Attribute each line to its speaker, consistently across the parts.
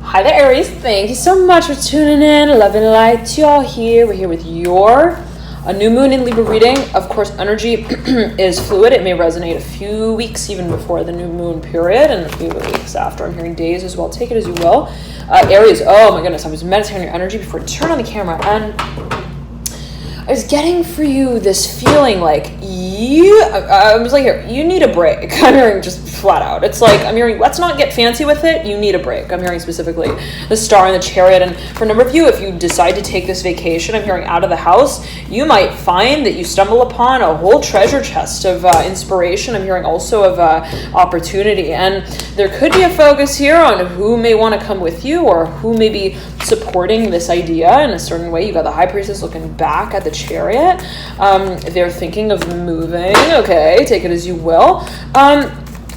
Speaker 1: Hi there, Aries. Thank you so much for tuning in. Love and light to y'all here. We're here with a new moon in Libra reading. Of course, energy is fluid. It may resonate a few weeks even before the new moon period and a few weeks after. I'm hearing days as well. Take it as you will. Aries, oh my goodness, I was meditating on your energy before I turned on the camera, and I was getting for you this feeling like I was like, here, you need a break. I'm hearing just flat out. It's like, I'm hearing, let's not get fancy with it. You need a break. I'm hearing specifically the star and the chariot. And for a number of you, if you decide to take this vacation, I'm hearing out of the house, you might find that you stumble upon a whole treasure chest of inspiration. I'm hearing also of opportunity. And there could be a focus here on who may want to come with you or who may be supporting this idea in a certain way. You got the High Priestess looking back at the chariot. They're thinking of moving. Okay, take it as you will.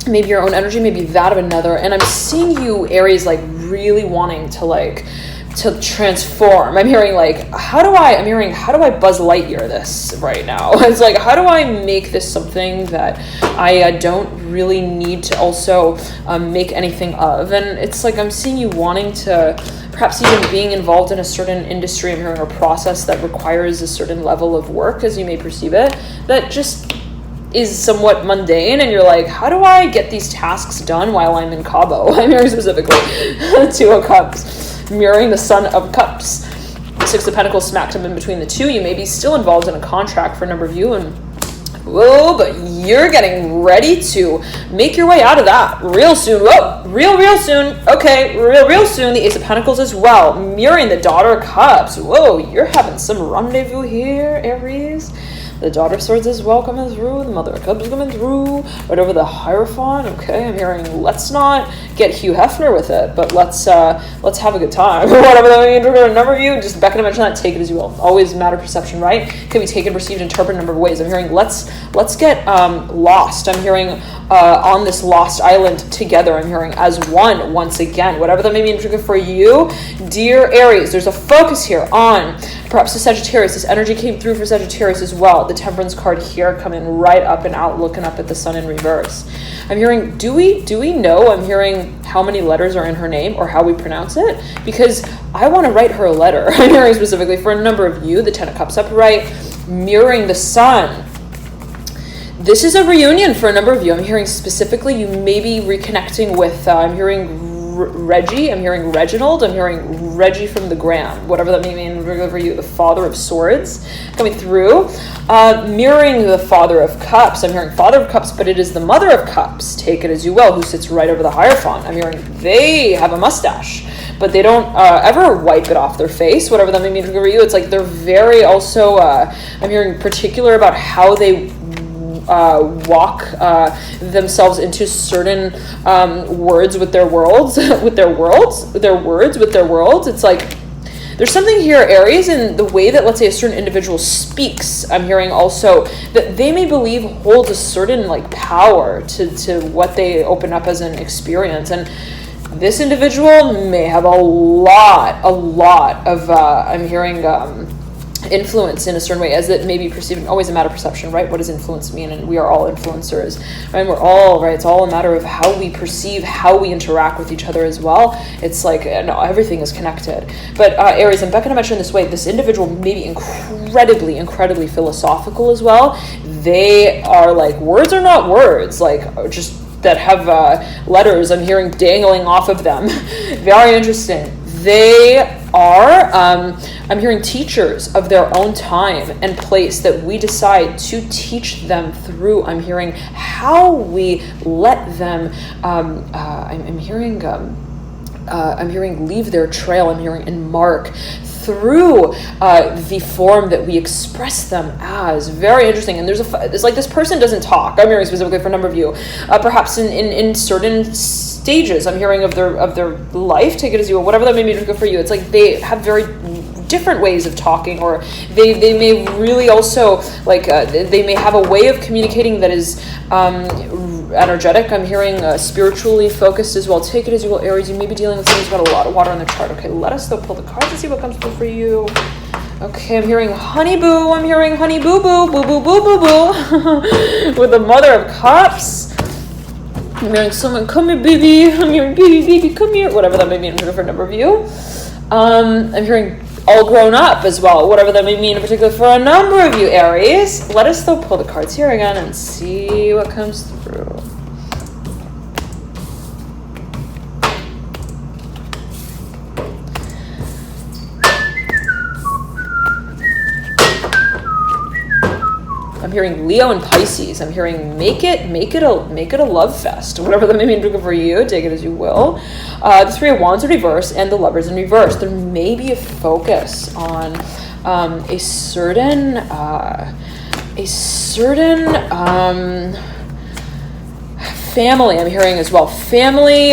Speaker 1: Maybe your own energy, maybe that of another. And I'm seeing you, Aries, like really wanting to transform. I'm hearing like, how do I Buzz Lightyear this right now? It's like, how do I make this something that I don't really need to also make anything of? And it's like, I'm seeing you wanting to perhaps even being involved in a certain industry. I'm hearing a process that requires a certain level of work, as you may perceive it, that just is somewhat mundane, and you're like, how do I get these tasks done while I'm in Cabo? I'm hearing specifically Two of Cups, mirroring the Son of Cups. Six of Pentacles smacked him in between the two. You may be still involved in a contract for a number of you, and whoa, but you're getting ready to make your way out of that real soon. Whoa, real soon. Okay, real soon. The Ace of Pentacles as well, mirroring the Daughter of Cups. Whoa, you're having some rendezvous here, Aries. The Daughter of Swords is well coming through. The Mother of Cups is coming through. Right over the Hierophant. Okay, I'm hearing, let's not get Hugh Hefner with it, but let's have a good time. Whatever that means. A number of you, just Becca to mention that, take it as you will. Always matter of perception, right? Can be taken, perceived, interpreted a number of ways. I'm hearing, let's get lost. I'm hearing on this lost island together. I'm hearing as one once again. Whatever that may mean for you, dear Aries, there's a focus here on perhaps the Sagittarius. This energy came through for Sagittarius as well. The Temperance card here coming right up and out, looking up at the sun in reverse. I'm hearing, do we know? I'm hearing how many letters are in her name or how we pronounce it, because I want to write her a letter. I'm hearing specifically for a number of you, the Ten of Cups upright, mirroring the sun. This is a reunion for a number of you. I'm hearing specifically you may be reconnecting with, I'm hearing Reggie, I'm hearing Reginald, I'm hearing Reggie from the Gram, whatever that may mean for you, the Father of Swords coming through, mirroring the Father of Cups. I'm hearing Father of Cups, but it is the Mother of Cups, take it as you will, who sits right over the Hierophant. I'm hearing they have a mustache, but they don't ever wipe it off their face, whatever that may mean for you. It's like they're very also, I'm hearing particular about how they walk themselves into certain words with their worlds, with their worlds. It's like there's something here, Aries, in the way that, let's say, a certain individual speaks. I'm hearing also that they may believe holds a certain like power to what they open up as an experience, and this individual may have a lot of I'm hearing influence in a certain way, as it may be perceived. Always a matter of perception, right? What does influence mean? And we are all influencers, right? We're all, right? It's all a matter of how we perceive, how we interact with each other as well. It's like, no, everything is connected. But Aries, and Becca mentioned this way, this individual may be incredibly philosophical as well. They are like, words are not words, like just that have letters. I'm hearing dangling off of them. Very interesting. They are, I'm hearing teachers of their own time and place that we decide to teach them through. I'm hearing how we let them, I'm hearing leave their trail. I'm hearing and mark through the form that we express them as. Very interesting. And it's like this person doesn't talk. I'm hearing specifically for a number of you, perhaps in certain stages. I'm hearing of their life. Take it as you will. Whatever that may mean for you. It's like they have very different ways of talking, or they may really also like they may have a way of communicating that is energetic. I'm hearing spiritually focused as well. Take it as you will, Aries. You may be dealing with someone who's got a lot of water on their chart. Okay, let us though pull the cards and see what comes through for you. Okay, I'm hearing honey boo. I'm hearing honey boo boo boo boo boo boo boo with the Mother of Cups. I'm hearing someone, come here, baby. I'm hearing, baby, come here. Whatever that may mean for a number of you. I'm hearing all grown up as well. Whatever that may mean in particular for a number of you, Aries. Let us though pull the cards here again and see what comes through. I'm hearing Leo and Pisces. I'm hearing make it a love fest. Whatever that may mean for you, take it as you will. The Three of Wands in reverse and the Lovers in reverse. There may be a focus on a certain family. I'm hearing as well. Family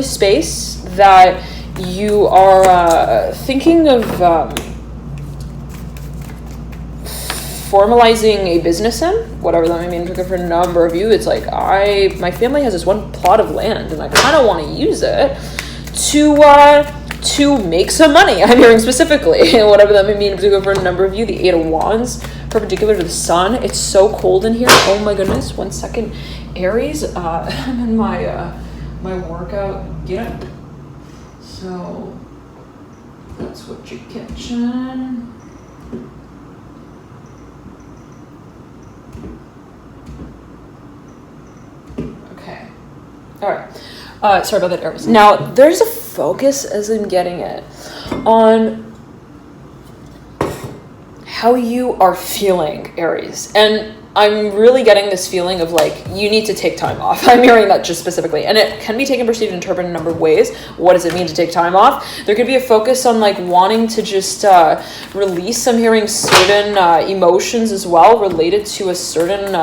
Speaker 1: space that you are thinking of. Formalizing a business in, whatever that may mean for a number of you. It's like my family has this one plot of land and I kind of want to use it to make some money. I'm hearing specifically, whatever that may mean for a number of you. The Eight of Wands perpendicular to the sun. It's so cold in here. Oh my goodness. 1 second, Aries. I'm in my workout getup. So that's what you're catching. Okay. All right. Sorry about that, Aries. Now, there's a focus, as I'm getting it, on how you are feeling, Aries. And I'm really getting this feeling of like, you need to take time off. I'm hearing that just specifically. And it can be taken, perceived, and interpreted in a number of ways. What does it mean to take time off? There could be a focus on like wanting to just release. I'm hearing certain emotions as well related to a certain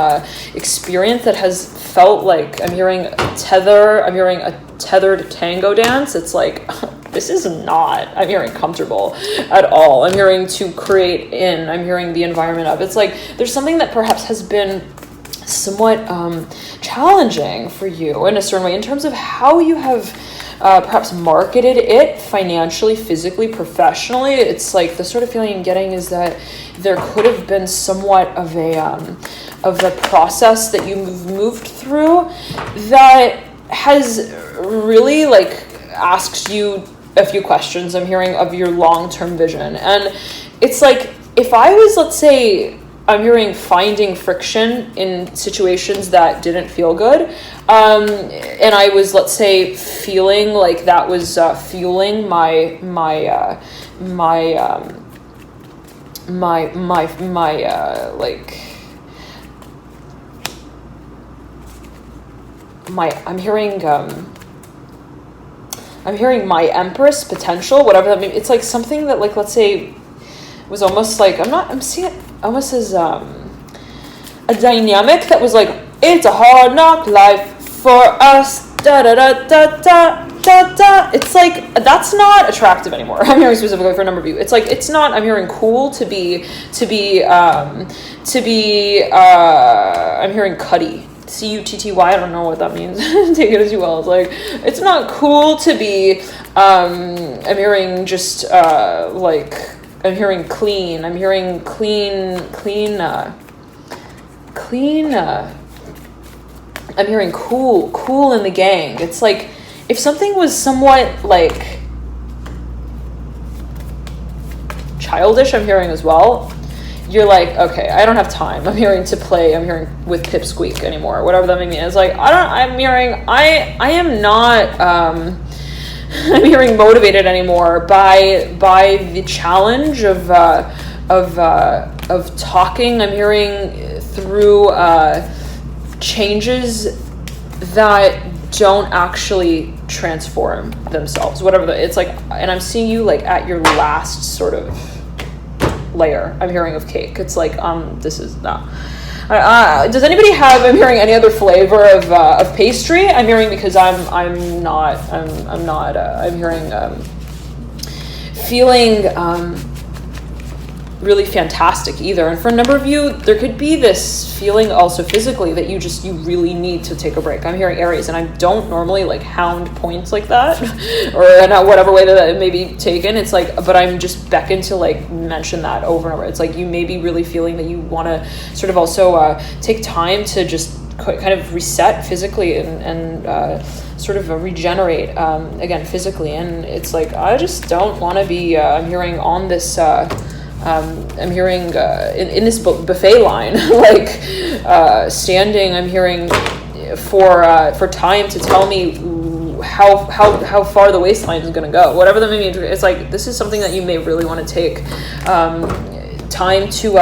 Speaker 1: experience that has felt like, I'm hearing a tethered tango dance. It's like, this is not, I'm hearing comfortable at all. I'm hearing to create I'm hearing the environment of, it's like, there's something that perhaps has been somewhat challenging for you in a certain way in terms of how you have perhaps marketed it financially, physically, professionally. It's like the sort of feeling I'm getting is that there could have been somewhat of a process that you've moved through that has really like asked you a few questions, I'm hearing, of your long-term vision. And it's like, if I was, let's say, I'm hearing finding friction in situations that didn't feel good, and I was, let's say, feeling like that was fueling my I'm hearing my Empress potential, whatever that means. It's like something that, like, let's say, was almost like, I'm seeing it almost as a dynamic that was like, it's a hard knock life for us, da da da da da da da. It's like, that's not attractive anymore. I'm hearing specifically for a number of you. It's like, it's not, I'm hearing cool to be I'm hearing cutty. Cutty. I don't know what that means. Take it as you will. It's like, it's not cool to be I'm hearing just I'm hearing clean. I'm hearing clean I'm hearing cool in the gang. It's like, if something was somewhat like childish, I'm hearing as well, you're like, okay, I don't have time. I'm hearing to play. I'm hearing with pipsqueak anymore, whatever that may mean. It's like, I'm hearing motivated anymore by the challenge of talking. I'm hearing through changes that don't actually transform themselves, whatever it's like. And I'm seeing you like at your last sort of layer, I'm hearing, of cake. It's like, this is not. Does anybody have, I'm hearing, any other flavor of pastry? I'm hearing, because I'm hearing feeling really fantastic either. And for a number of you, there could be this feeling also physically that you really need to take a break. I'm hearing Aries, and I don't normally like hound points like that or in whatever way that it may be taken. It's like, but I'm just beckoned to like mention that over and over. It's like, you may be really feeling that you want to sort of also take time to just kind of reset physically and sort of regenerate again physically. And it's like, I just don't want to be I'm hearing on this I'm hearing in this buffet line, like standing, I'm hearing for time to tell me how far the waistline is going to go, whatever that may mean. It's like, this is something that you may really want to take time to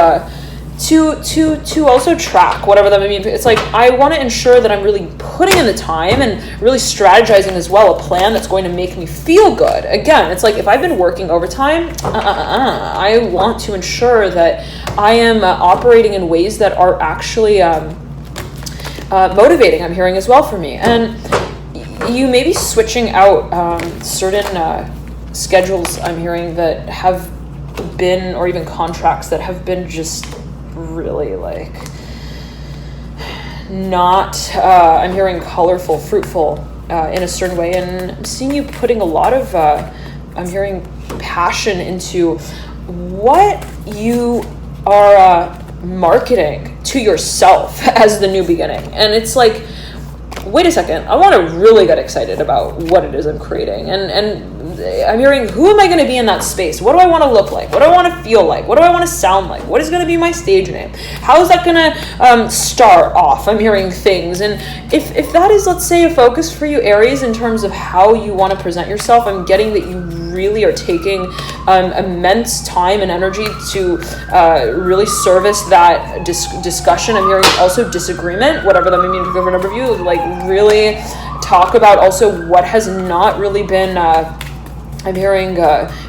Speaker 1: also track, whatever that may mean. It's like, I want to ensure that I'm really putting in the time and really strategizing as well a plan that's going to make me feel good. Again, it's like, if I've been working overtime, I want to ensure that I am operating in ways that are actually motivating, I'm hearing as well for me. And you may be switching out certain schedules, I'm hearing, that have been, or even contracts that have been just really like not I'm hearing colorful, fruitful in a certain way. And I'm seeing you putting a lot of I'm hearing passion into what you are marketing to yourself as the new beginning. And it's like, wait a second, I want to really get excited about what it is I'm creating. And I'm hearing, who am I going to be in that space? What do I want to look like? What do I want to feel like? What do I want to sound like? What is going to be my stage name? How is that going to start off? I'm hearing things. And if that is, let's say, a focus for you, Aries, in terms of how you want to present yourself, I'm getting that you really are taking immense time and energy to really service that discussion. I'm hearing also disagreement, whatever that may mean for a number of you, like really talk about also what has not really been I'm hearing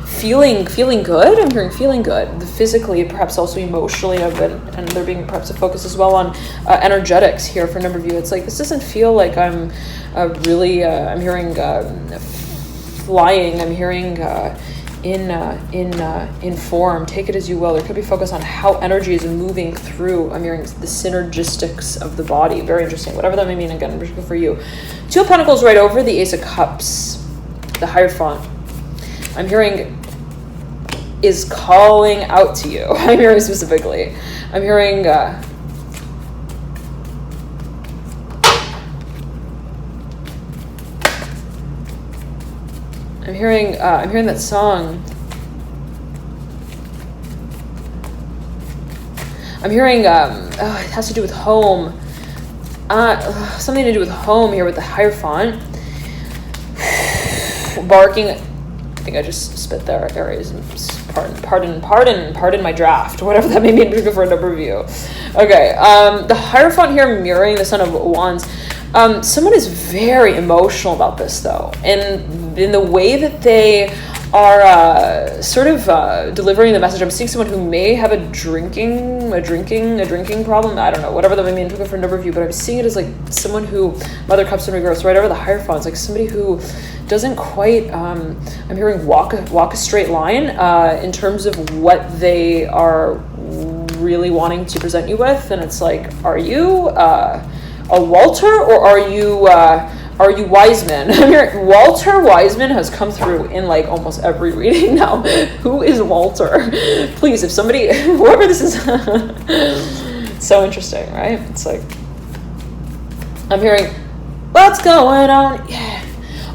Speaker 1: feeling good. I'm hearing feeling good physically, perhaps also emotionally, and there being perhaps a focus as well on energetics here for a number of you. It's like, this doesn't feel like I'm really I'm hearing flying. I'm hearing in form. Take it as you will. There could be focus on how energy is moving through. I'm hearing the synergistics of the body. Very interesting. Whatever that may mean. Again, particularly for you. Two of Pentacles right over the Ace of Cups, the Hierophant. I'm hearing is calling out to you. I'm hearing specifically. I'm hearing I'm hearing that song. I'm hearing it has to do with home. Something to do with home here with the Hierophant. Barking. I think I just spit there, Aries. Pardon my draft, whatever that may mean for a number of you. Okay, the Hierophant here mirroring the Son of Wands. Someone is very emotional about this, though, and in the way that they are sort of delivering the message. I'm seeing someone who may have a drinking problem. I don't know, whatever that may mean for a number of you, but I'm seeing it as like someone who, Mother Cups in reverse, right over the Hierophant. It's like somebody who doesn't quite, I'm hearing walk a straight line in terms of what they are really wanting to present you with. And it's like, are you a Walter, or are you Wiseman? I mean, Walter Wiseman has come through in like almost every reading now. Who is Walter? Please, if somebody, whoever this is, so interesting, right? It's like, I'm hearing, what's going on? Yeah.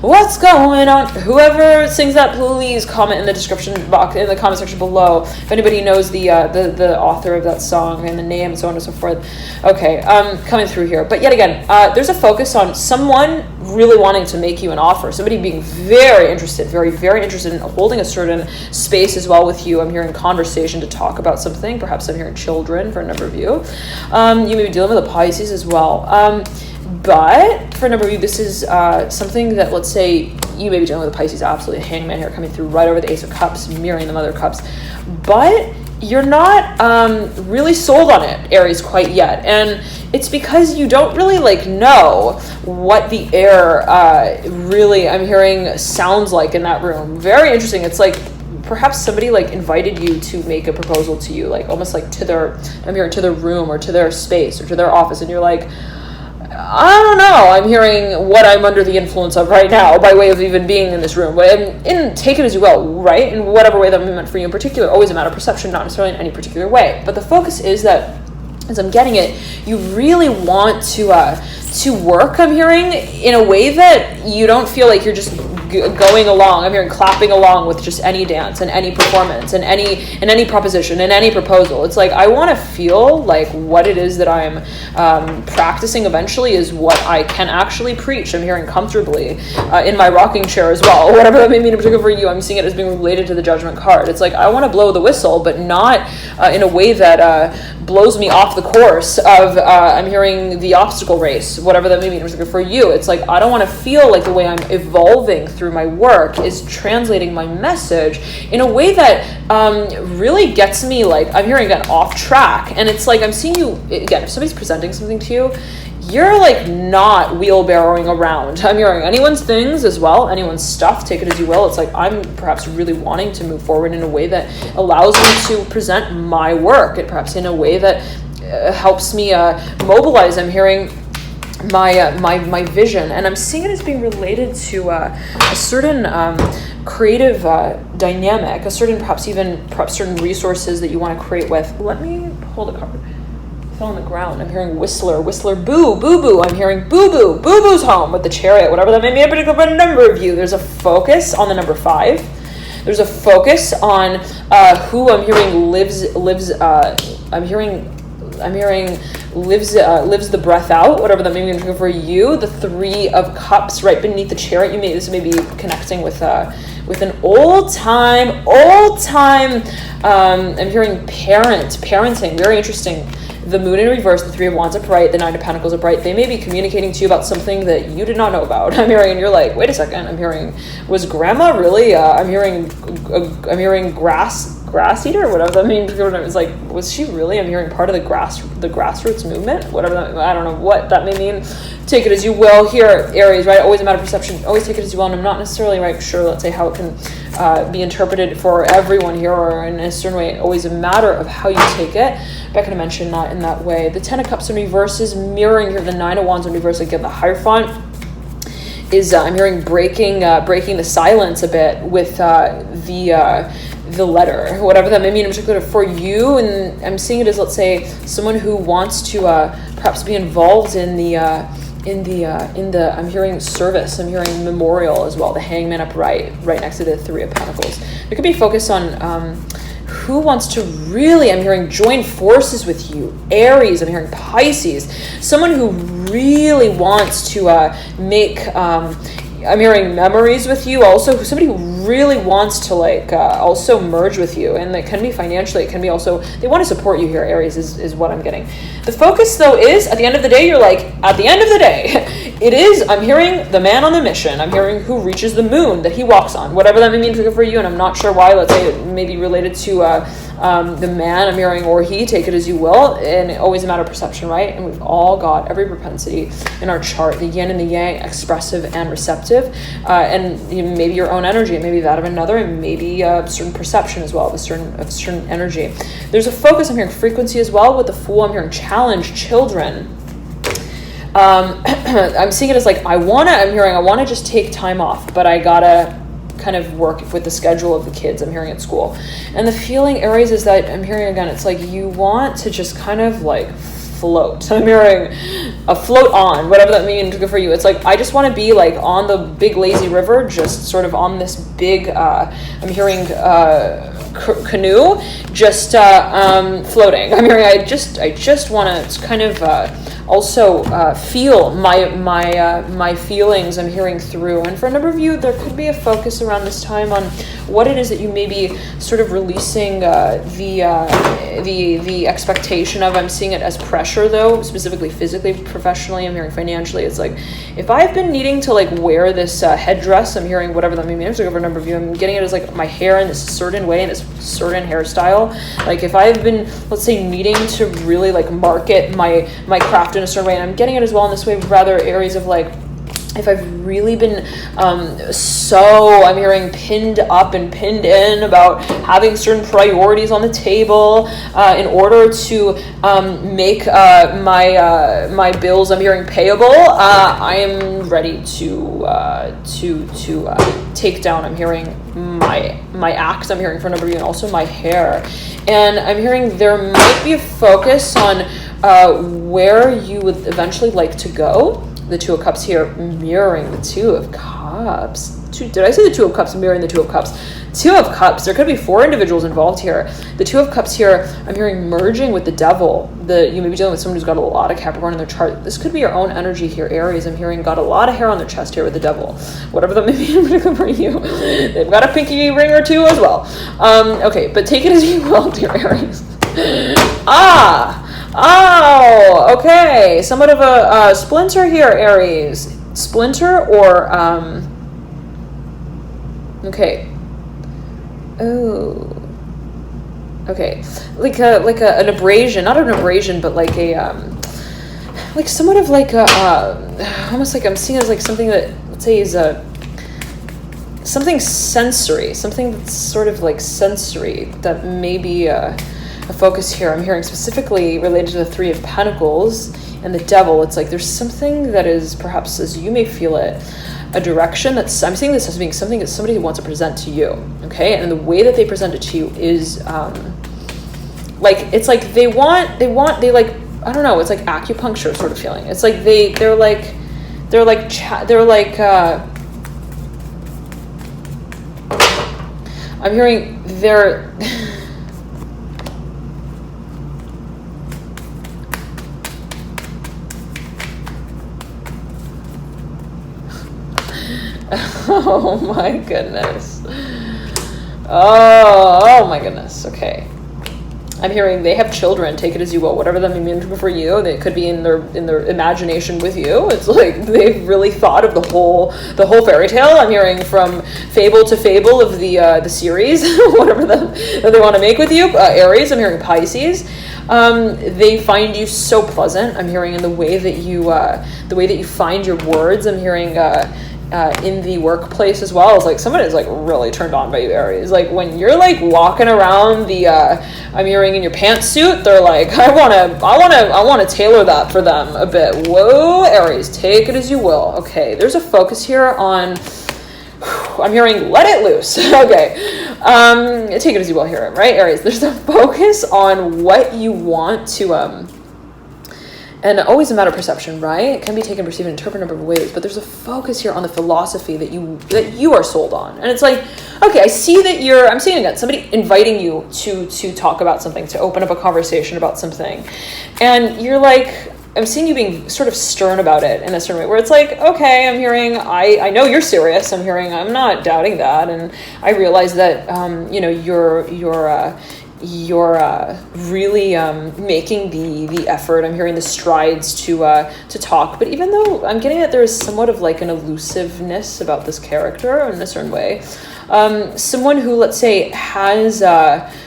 Speaker 1: What's going on? Whoever sings that, please comment in the description box, in the comment section below, if anybody knows the author of that song and the name and so on and so forth. Okay, coming through here. But yet again, there's a focus on someone really wanting to make you an offer. Somebody being very interested, very, very interested in holding a certain space as well with you. I'm hearing conversation to talk about something. Perhaps I'm hearing children for a number of you. You may be dealing with a Pisces as well. But for a number of you, this is something that, let's say, you may be dealing with a Pisces, absolutely, Hangman here coming through right over the Ace of Cups, mirroring the Mother of Cups. But you're not really sold on it, Aries, quite yet. And it's because you don't really know what the air really, I'm hearing, sounds like in that room. Very interesting. It's like perhaps somebody invited you to make a proposal to you, almost to their, I'm hearing, to their room or to their space or to their office. And you're like, I don't know, I'm hearing what I'm under the influence of right now by way of even being in this room. But take it as you will, right? In whatever way that meant for you in particular, always a matter of perception, not necessarily in any particular way. But the focus is that as I'm getting it, you really want to work, I'm hearing, in a way that you don't feel like you're just going along. I'm hearing clapping along with just any dance and any performance and any proposition and any proposal. It's like, I want to feel like what it is that I'm practicing eventually is what I can actually preach. I'm hearing comfortably in my rocking chair as well. Whatever that may mean in particular for you, I'm seeing it as being related to the Judgment card. It's like, I want to blow the whistle, but not in a way that blows me off the course of I'm hearing the obstacle race, whatever that may mean for you. It's like, I don't want to feel like the way I'm evolving through my work is translating my message in a way that really gets me, like, I'm hearing, again, off track. And it's like, I'm seeing you, again, if somebody's presenting something to you, you're like not wheelbarrowing around. I'm hearing anyone's things as well, anyone's stuff, take it as you will. It's like, I'm perhaps really wanting to move forward in a way that allows me to present my work, and perhaps in a way that helps me mobilize, I'm hearing, my vision. And I'm seeing it as being related to a certain creative dynamic, a certain perhaps certain resources that you want to create with. Let me pull the card. Fell on the ground. I'm hearing whistler, boo, boo, boo. I'm hearing boo, boo, boo, boo's home with the chariot, whatever that may be, a particular number of you. There's a focus on the number 5. There's a focus on who I'm hearing lives. I'm hearing lives the breath out, whatever that may be for you. The 3 of Cups right beneath the chariot. This may be connecting with an old time. I'm hearing parenting. Very interesting. The Moon in reverse, the 3 of Wands upright, the 9 of Pentacles upright. They may be communicating to you about something that you did not know about. I'm hearing, and you're like, wait a second. I'm hearing, was Grandma really? I'm hearing grass eater, whatever that means. It's like, was she really? I'm hearing part of the grassroots movement, whatever that, I don't know what that may mean. Take it as you will. Here, Aries, right? Always a matter of perception. Always take it as you will. And I'm not necessarily sure, let's say, how it can be interpreted for everyone here, or in a certain way. Always a matter of how you take it. But I can mention not in that way. The 10 of Cups in reverse is mirroring here. The 9 of Wands in reverse, again, the Hierophant is, I'm hearing, breaking the silence a bit with the letter, whatever that may mean in particular for you. And I'm seeing it as, let's say, someone who wants to perhaps be involved in the I'm hearing service. I'm hearing memorial as well. The Hangman upright, right next to the 3 of Pentacles. There could be a focus on who wants to really, I'm hearing, join forces with you. Aries, I'm hearing Pisces. Someone who really wants to make, I'm hearing memories with you. Also, somebody who really wants to also merge with you, and that can be financially. It can be also, they want to support you here. Aries is what I'm getting. The focus though is, at the end of the day, you're like, at the end of the day, it is, I'm hearing the man on the mission. I'm hearing who reaches the moon that he walks on, whatever that may mean for you. And I'm not sure why. Let's say it may be related to the man, I'm hearing, or he, take it as you will. And always a matter of perception, right? And we've all got every propensity in our chart, the yin and the yang, expressive and receptive, and maybe your own energy, maybe that of another, and maybe a certain perception as well, of a certain energy. There's a focus, I'm hearing frequency as well. With the Fool, I'm hearing challenge, children. I'm seeing it as like, I want to just take time off, but I gotta kind of work with the schedule of the kids I'm hearing at school. And the feeling, Aries, is that I'm hearing again, it's like you want to just kind of float. I'm hearing a float on, whatever that means for you. It's like, I just want to be on the big lazy river, just sort of on this big, I'm hearing canoe, just floating. I'm hearing, I just want to kind of also feel my feelings I'm hearing through. And for a number of you, there could be a focus around this time on what it is that you may be sort of releasing the expectation of. I'm seeing it as pressure though, specifically physically, professionally. I'm hearing financially. It's like, if I've been needing to wear this headdress, I'm hearing whatever that may mean for a number of you, I'm getting it as my hair in this certain way, in this certain hairstyle. If I've been, let's say, needing to really market my craft in a certain way, and I'm getting it as well in this way, rather Aries of if I've really been I'm hearing pinned up and pinned in about having certain priorities on the table in order to make my bills, I'm hearing payable, I am ready to take down, I'm hearing my axe, I'm hearing for a number of you, and also my hair. And I'm hearing there might be a focus on where you would eventually like to go. The Two of Cups here mirroring the Two of Cups. Did I say the Two of Cups mirroring the Two of Cups? Two of Cups. There could be 4 individuals involved here. The Two of Cups here, I'm hearing merging with the Devil. You may be dealing with someone who's got a lot of Capricorn in their chart. This could be your own energy here, Aries. I'm hearing got a lot of hair on their chest here with the Devil. Whatever that may be in particular for you. They've got a pinky ring or 2 as well. Okay, but take it as you will, dear Aries. Oh, okay. Somewhat of a splinter here, Aries. Splinter or, okay. Oh. Okay. Like an abrasion, not an abrasion, but like like somewhat of like almost like I'm seeing as like something that, let's say, is something sensory, something that's sort of like sensory that may be a focus here. I'm hearing specifically related to the Three of Pentacles and the Devil. It's like there's something that is, perhaps as you may feel it, a direction that's, I'm seeing this as being something that somebody wants to present to you, okay? And the way that they present it to you is like, it's like they like, I don't know, it's like acupuncture sort of feeling. It's like they're I'm hearing they're oh my goodness. Oh my goodness. Okay. I'm hearing they have children. Take it as you will. Whatever that may mean for you, they could be in their imagination with you. It's like they've really thought of the whole fairy tale. I'm hearing from fable to fable of the series, whatever that they want to make with you. Aries. I'm hearing Pisces. They find you so pleasant. I'm hearing in the way that you find your words. I'm hearing in the workplace as well. It's like someone is like really turned on by you, Aries. Like when you're like walking around I'm hearing in your pantsuit, they're like, I want to tailor that for them a bit. Whoa, Aries, take it as you will. Okay, there's a focus here on, I'm hearing let it loose. Okay, take it as you will here, right, Aries? There's a focus on what you want to and always a matter of perception, right? It can be taken, perceived, and interpreted a number of ways, but there's a focus here on the philosophy that you are sold on. And it's like, okay, I see that I'm seeing again, somebody inviting you to talk about something, to open up a conversation about something. And you're like, I'm seeing you being sort of stern about it in a certain way, where it's like, okay, I'm hearing, I know you're serious. I'm hearing, I'm not doubting that. And I realize that, you're really making the effort. I'm hearing the strides to talk, but even though I'm getting that there is somewhat of like an elusiveness about this character in a certain way, someone who, let's say, has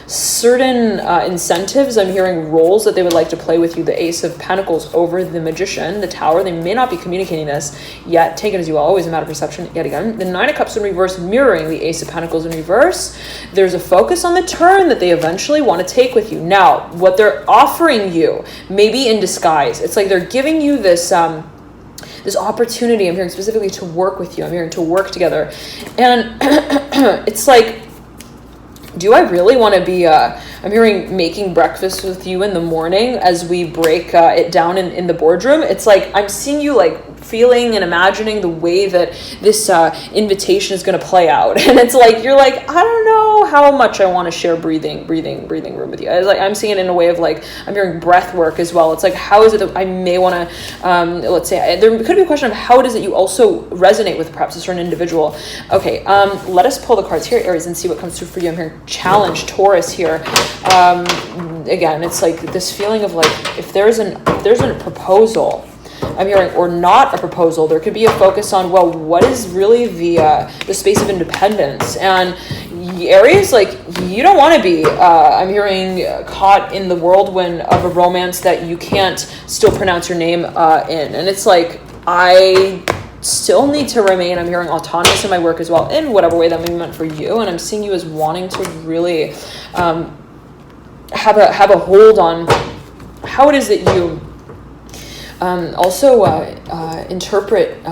Speaker 1: certain incentives. I'm hearing roles that they would like to play with you. The Ace of Pentacles over the Magician, the Tower. They may not be communicating this yet. Take it as you will. Always a matter of perception. Yet again, the Nine of Cups in reverse mirroring the Ace of Pentacles in reverse. There's a focus on the turn that they eventually want to take with you. Now, what they're offering you may be in disguise. It's like they're giving you this this opportunity. I'm hearing specifically to work with you. I'm hearing to work together, and it's like, do I really want to be, I'm hearing making breakfast with you in the morning as we break it down in the boardroom. It's like, I'm seeing you like feeling and imagining the way that this invitation is going to play out. And it's like, you're like, I don't know how much I want to share breathing room with you. It's like, I'm seeing it in a way of like, I'm hearing breath work as well. It's like, how is it that I may want to, let's say, there could be a question of how it is that you also resonate with perhaps a certain individual. Okay, let us pull the cards here, Aries, and see what comes through for you. I'm hearing challenge, Taurus here. Again, it's like this feeling of like, if there's a proposal, I'm hearing, or not a proposal, there could be a focus on, well, what is really the space of independence? And Aries, like, you don't want to be, I'm hearing, caught in the whirlwind of a romance that you can't still pronounce your name in. And it's like, I still need to remain, I'm hearing, autonomous in my work as well, in whatever way that may be meant for you. And I'm seeing you as wanting to really have a hold on how it is that you also interpret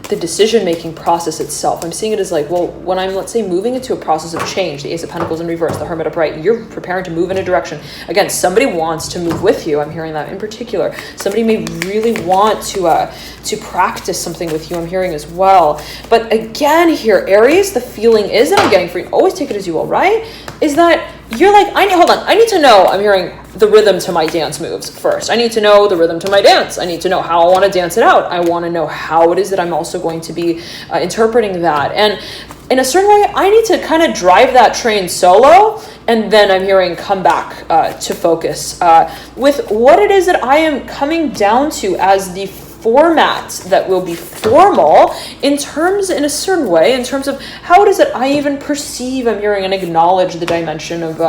Speaker 1: the decision-making process itself. I'm seeing it as like, well, when I'm, let's say, moving into a process of change, the Ace of Pentacles in reverse, the Hermit upright, you're preparing to move in a direction. Again, somebody wants to move with you. I'm hearing that in particular. Somebody may really want to practice something with you. I'm hearing as well. But again here, Aries, the feeling is that I'm getting for you, always take it as you will, right? Is that you're like, I need to know, I'm hearing the rhythm to my dance moves first. I need to know the rhythm to my dance. I need to know how I want to dance it out. I want to know how it is that I'm also going to be interpreting that. And in a certain way, I need to kind of drive that train solo, and then I'm hearing come back to focus with what it is that I am coming down to as the format that will be formal in a certain way, in terms of how it is that I even perceive, I'm hearing, and acknowledge the dimension of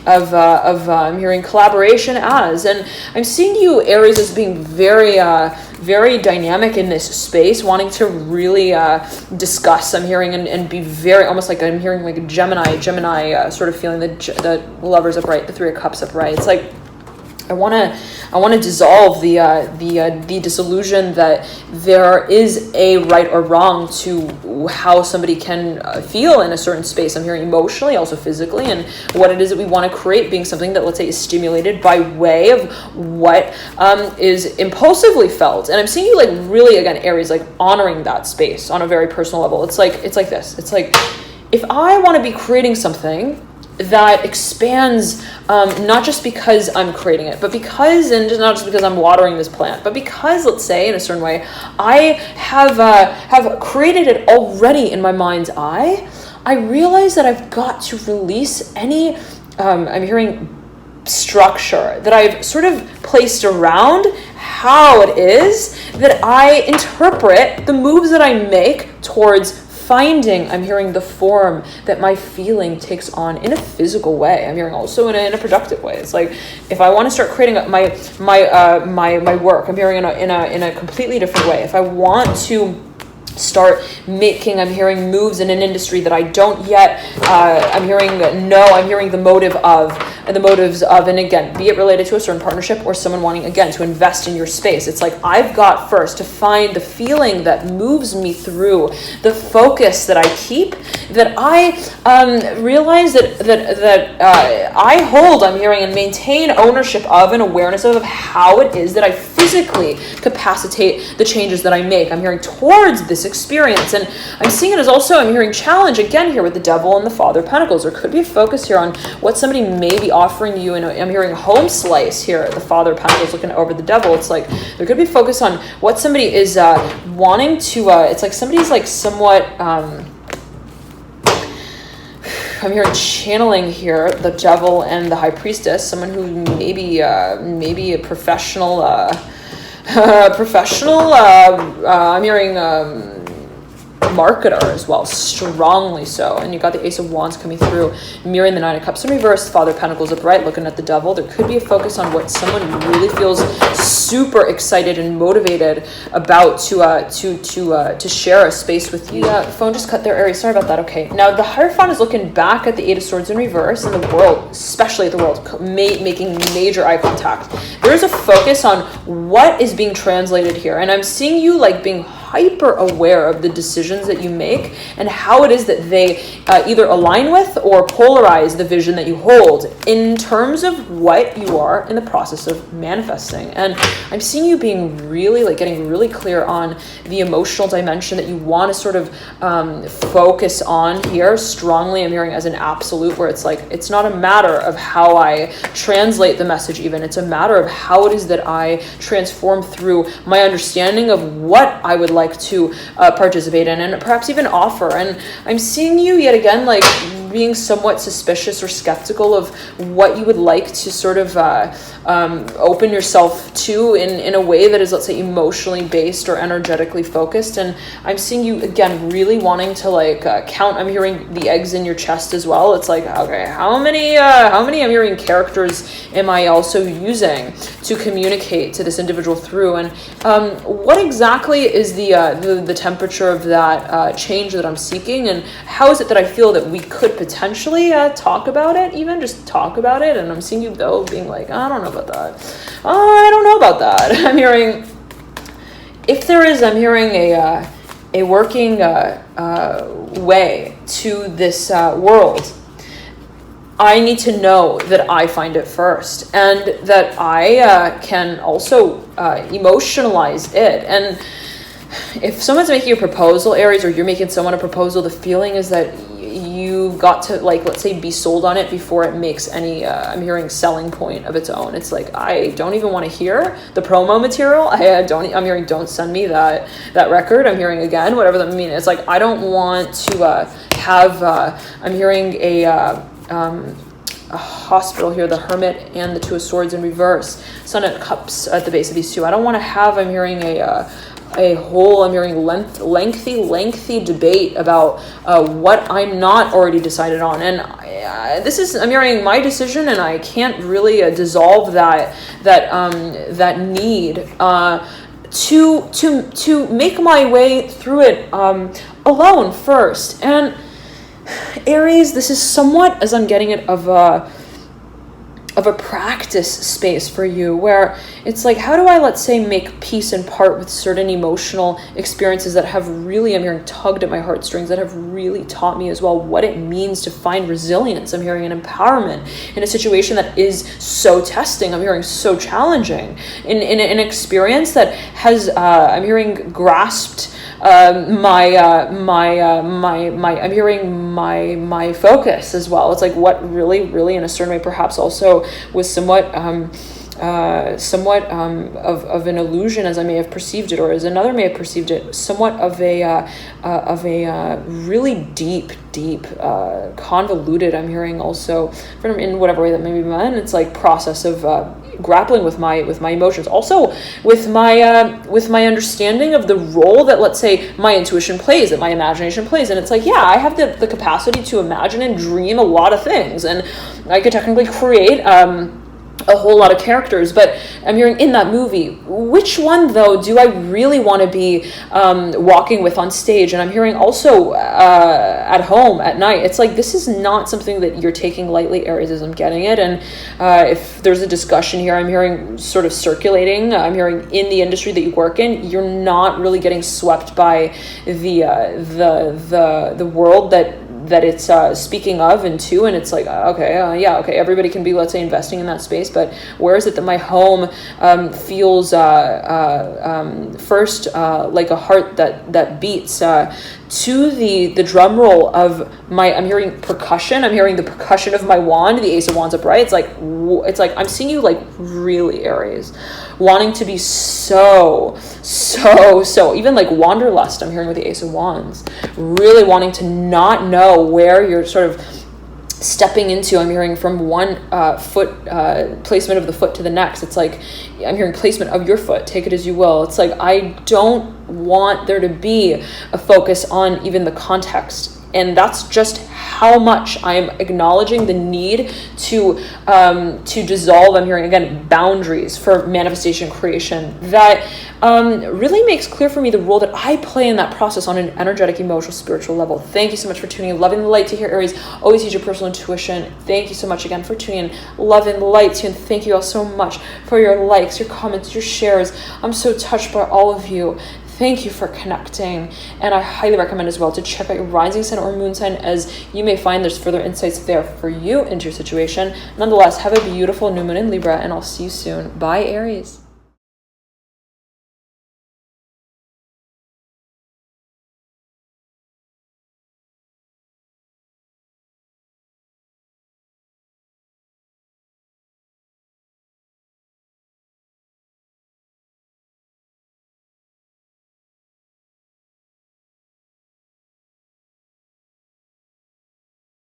Speaker 1: I'm hearing collaboration as. And I'm seeing you, Aries, as being very dynamic in this space, wanting to really discuss, I'm hearing, and be very, almost like I'm hearing like a Gemini sort of feeling, the Lovers upright, the Three of Cups upright. It's like, I want to dissolve the disillusion that there is a right or wrong to how somebody can feel in a certain space. I'm hearing emotionally, also physically, and what it is that we want to create being something that, let's say, is stimulated by way of what is impulsively felt. And I'm seeing you like really, again, Aries, like honoring that space on a very personal level. It's like this. It's like, if I want to be creating something that expands, not just because I'm creating it, but because, and not just because I'm watering this plant, but because, let's say, in a certain way, I have created it already in my mind's eye, I realize that I've got to release any, I'm hearing, structure that I've sort of placed around how it is that I interpret the moves that I make towards finding, I'm hearing, the form that my feeling takes on in a physical way. I'm hearing also in a productive way. It's like, if I want to start creating my work, I'm hearing in a completely different way. If I want to start making, I'm hearing, moves in an industry that I don't yet, I'm hearing the motives of, and again, be it related to a certain partnership or someone wanting, again, to invest in your space. It's like, I've got first to find the feeling that moves me through, the focus that I keep, that I realize that I hold, I'm hearing, and maintain ownership of and awareness of how it is that I physically capacitate the changes that I make. I'm hearing towards this experience. And I'm seeing it as also, I'm hearing, challenge again here with the Devil and the Father of Pentacles. There could be a focus here on what somebody may be offering you, and I'm hearing home slice here, the Father of Pentacles looking over the Devil. It's like there could be focus on what somebody is wanting to, it's like somebody's like somewhat, I'm hearing channeling here the Devil and the High Priestess, someone who maybe a professional, I'm hearing marketer as well, strongly so. And you got the Ace of Wands coming through, mirroring the Nine of Cups in reverse, Father of Pentacles upright, looking at the Devil. There could be a focus on what someone really feels super excited and motivated about to share a space with you. Phone just cut there, Aries. Sorry about that. Okay. Now the Hierophant is looking back at the Eight of Swords in reverse, and the world, especially the world, making major eye contact. There is a focus on what is being translated here, and I'm seeing you like being hyper aware of the decisions that you make and how it is that they either align with or polarize the vision that you hold in terms of what you are in the process of manifesting. And I'm seeing you being really, like, getting really clear on the emotional dimension that you want to sort of focus on here strongly. I'm hearing as an absolute, where it's like, it's not a matter of how I translate the message even, it's a matter of how it is that I transform through my understanding of what I would like to participate in and perhaps even offer. And I'm seeing you yet again like being somewhat suspicious or skeptical of what you would like to sort of open yourself to in a way that is, let's say, emotionally based or energetically focused. And I'm seeing you again really wanting to like count, I'm hearing the eggs in your chest as well. It's like, okay, how many I'm hearing characters am I also using to communicate to this individual through? And what exactly is the temperature of that change that I'm seeking, and how is it that I feel that we could potentially talk about it, even just talk about it? And I'm seeing you though being like, I don't know about that. I don't know about that. I'm hearing, if there is, I'm hearing working way to this world, I need to know that I find it first, and that I can also emotionalize it. And if someone's making a proposal, Aries, or you're making someone a proposal, the feeling is that you've got to, like, let's say, be sold on it before it makes any, I'm hearing, selling point of its own. It's like, I don't even want to hear the promo material. I'm hearing, don't send me that record. I'm hearing, again, whatever that means. It's like, I don't want to have, I'm hearing a hospital here, the Hermit and the Two of Swords in reverse, Sun of Cups at the base of these two. I don't want to have, I'm hearing a whole, I'm hearing lengthy debate about what I'm not already decided on. And I'm hearing my decision, and I can't really dissolve that need to make my way through it alone first. And Aries, this is somewhat, as I'm getting it, of a practice space for you, where it's like, how do I, let's say, make peace and part with certain emotional experiences that have really, I'm hearing, tugged at my heartstrings, that have really taught me as well what it means to find resilience. I'm hearing an empowerment in a situation that is so testing. I'm hearing so challenging, in an experience that has, I'm hearing, grasped I'm hearing my focus as well. It's like what really in a certain way perhaps also was somewhat of an illusion, as I may have perceived it, or as another may have perceived it, somewhat of a really deep convoluted, I'm hearing also, in whatever way that may be meant, it's like process of grappling with my emotions, also with my understanding of the role that, let's say, my intuition plays, that my imagination plays. And it's like, yeah, I have the capacity to imagine and dream a lot of things, and I could technically create a whole lot of characters. But I'm hearing, in that movie, which one though do I really want to be walking with on stage? And I'm hearing also at home at night, it's like, this is not something that you're taking lightly, Aries, as I'm getting it. And if there's a discussion here, I'm hearing sort of circulating, I'm hearing in the industry that you work in, you're not really getting swept by the world that it's speaking of and to, and it's like, okay, everybody can be, let's say, investing in that space, but where is it that my home feels first like a heart that beats to the drum roll of my, I'm hearing percussion, I'm hearing the percussion of my wand, the Ace of Wands upright. It's like I'm seeing you, like, really, Aries, wanting to be so even like wanderlust, I'm hearing with the Ace of Wands, really wanting to not know where you're sort of stepping into. I'm hearing from one foot placement of the foot to the next. It's like, I'm hearing placement of your foot, take it as you will. It's like, I don't want there to be a focus on even the context. And that's just how much I'm acknowledging the need to dissolve, I'm hearing, again, boundaries for manifestation creation. That really makes clear for me the role that I play in that process on an energetic, emotional, spiritual level. Thank you so much for tuning in. Loving the light to hear, Aries. Always use your personal intuition. Thank you so much again for tuning in. Love and light to you. And thank you all so much for your likes, your comments, your shares. I'm so touched by all of you. Thank you for connecting, and I highly recommend as well to check out your rising sign or moon sign, as you may find there's further insights there for you into your situation. Nonetheless, have a beautiful new moon in Libra, and I'll see you soon. Bye, Aries.